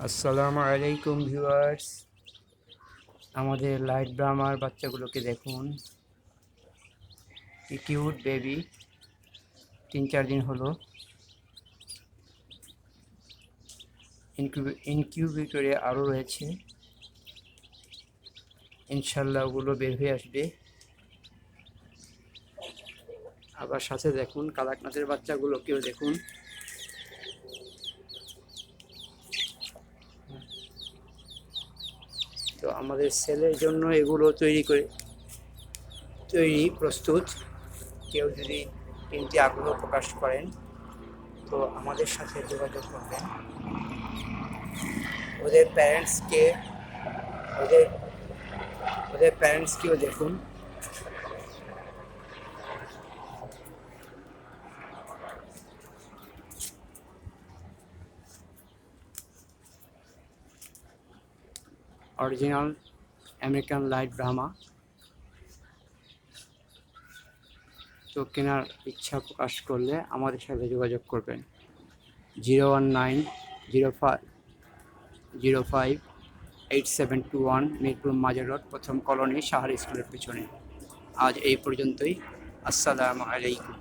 আসসালামু আলাইকুম ভিউয়ার্স। আমাদের লাইট ব্রাহ্মার বাচ্চাগুলোকে দেখুন, কি কিউট বেবি। 3-4 দিন হলো ইনকিউবেটরে, আরও রয়েছে। ইনশাল্লাহ ওগুলো বের হয়ে আসবে। আবার সাথে দেখুন কালাকনাথের বাচ্চাগুলোকেও দেখুন। তো আমাদের সেলের জন্য এগুলো প্রস্তুত। কেউ যদি কিনতে আগ্রহ প্রকাশ করেন তো আমাদের সাথে যোগাযোগ করবেন। ওদের প্যারেন্টসকে ওদের ওদের প্যারেন্টসকেও দেখুন। Original American light Brahma. তো কেনার ইচ্ছা প্রকাশ করলে আমাদের সাথে যোগাযোগ করবেন। 01905058721 মিরপুর মাজার রোড, প্রথম কলোনি, সাহার স্কুলের পিছনে। আজ এই পর্যন্তই। আসসালামু আলাইকুম।